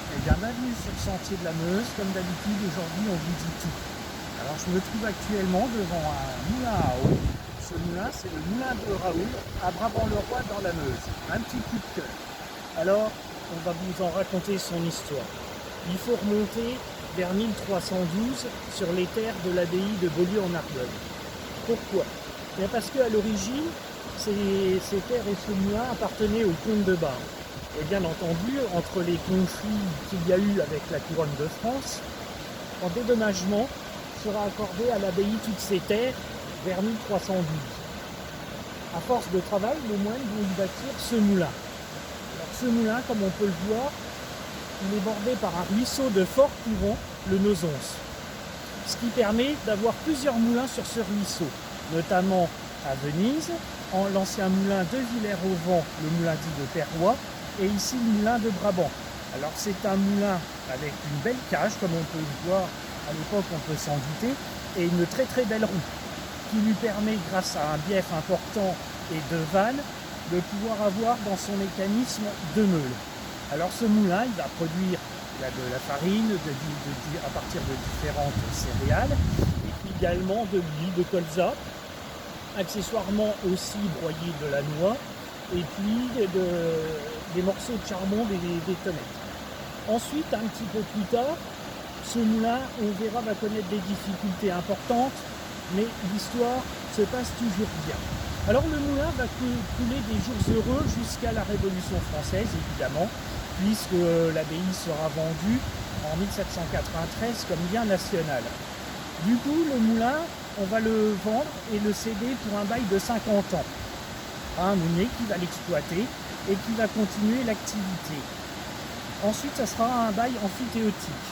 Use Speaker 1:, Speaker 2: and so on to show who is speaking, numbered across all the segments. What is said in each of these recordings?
Speaker 1: Eh bien, bienvenue sur le sentier de la Meuse. Comme d'habitude, aujourd'hui, on vous dit tout. Alors, je me trouve actuellement devant un moulin à eau. Ce moulin, c'est le moulin de Raoul à Brabant-le-Roi dans la Meuse. Un petit coup de cœur. Alors, on va vous en raconter son histoire. Il faut remonter vers 1312 sur les terres de l'abbaye de Beaulieu en Argonne. Pourquoi? Bien parce qu'à l'origine, ces terres et ce moulin appartenaient au comte de Bar. Et bien entendu, entre les conflits qu'il y a eu avec la couronne de France, en dédommagement sera accordé à l'abbaye toutes ces terres vers 1312. À force de travail, les moines vont y bâtir ce moulin. Alors ce moulin, comme on peut le voir, il est bordé par un ruisseau de fort courant, le Nozons. Ce qui permet d'avoir plusieurs moulins sur ce ruisseau, notamment à Venise, en l'ancien moulin de Villers-au-Vent, le moulin dit de Perrois, et ici le moulin de Brabant. Alors c'est un moulin avec une belle cage, comme on peut le voir à l'époque, on peut s'en douter, et une très très belle roue, qui lui permet, grâce à un bief important et deux vannes, de pouvoir avoir dans son mécanisme deux meules. Alors ce moulin, il va produire de la farine à partir de différentes céréales, et puis également de l'huile de colza, accessoirement aussi broyer de la noix, et puis des morceaux de charbon des tomates. Ensuite, un petit peu plus tard, ce moulin, on verra, va connaître des difficultés importantes, mais l'histoire se passe toujours bien. Alors le moulin va couler des jours heureux jusqu'à la Révolution française, évidemment, puisque l'abbaye sera vendue en 1793 comme bien national. Du coup, le moulin, on va le vendre et le céder pour un bail de 50 ans à un meunier qui va l'exploiter et qui va continuer l'activité. Ensuite, ça sera un bail amphithéotique.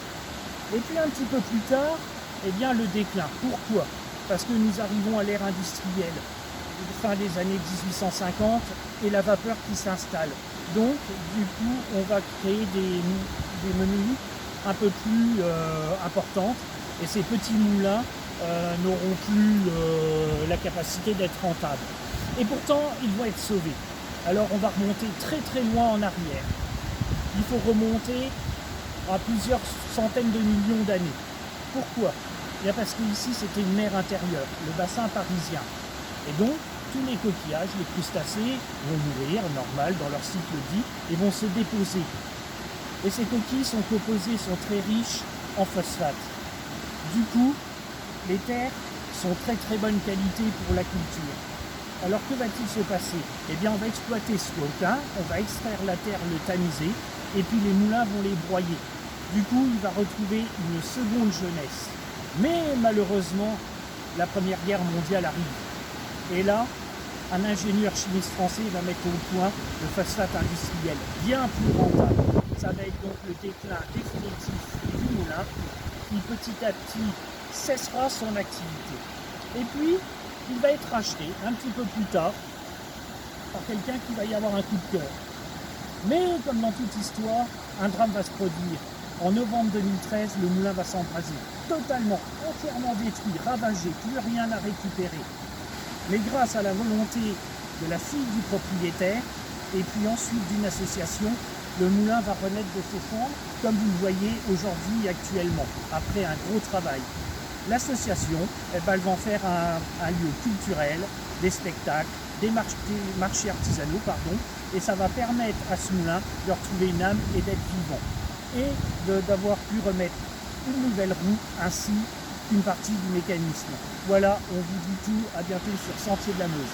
Speaker 1: Et puis un petit peu plus tard, eh bien, le déclin. Pourquoi? Parce que nous arrivons à l'ère industrielle, fin des années 1850, et la vapeur qui s'installe. Donc, du coup, on va créer des meuniers un peu plus importantes, et ces petits moulins n'auront plus la capacité d'être rentables. Et pourtant, ils vont être sauvés. Alors, on va remonter très très loin en arrière. Il faut remonter à plusieurs centaines de millions d'années. Pourquoi? Bien parce qu'ici, c'était une mer intérieure, le bassin parisien. Et donc, tous les coquillages, les crustacés vont mourir, normal, dans leur cycle de vie, et vont se déposer. Et ces coquilles sont composées, sont très riches en phosphate. Du coup, les terres sont très très bonne qualité pour la culture. Alors que va-t-il se passer? Eh bien, on va exploiter ce coquin, on va extraire la terre, le tamiser, et puis les moulins vont les broyer. Du coup, il va retrouver une seconde jeunesse. Mais malheureusement, la Première Guerre mondiale arrive. Et là, un ingénieur chimiste français va mettre au point le phosphate industriel, bien plus rentable. Ça va être donc le déclin définitif du moulin, qui petit à petit cessera son activité. Et puis, il va être racheté un petit peu plus tard par quelqu'un qui va y avoir un coup de cœur. Mais comme dans toute histoire, un drame va se produire. En novembre 2013, le moulin va s'embraser, totalement, entièrement détruit, ravagé, plus rien à récupérer. Mais grâce à la volonté de la fille du propriétaire, et puis ensuite d'une association, le moulin va renaître de ses cendres, comme vous le voyez aujourd'hui actuellement, après un gros travail. L'association, elles vont faire un lieu culturel, des spectacles, des marchés artisanaux, et ça va permettre à ce moulin de retrouver une âme et d'être vivant. Et d'avoir pu remettre une nouvelle roue, ainsi qu'une partie du mécanisme. Voilà, on vous dit tout, à bientôt sur Sentier de la Meuse.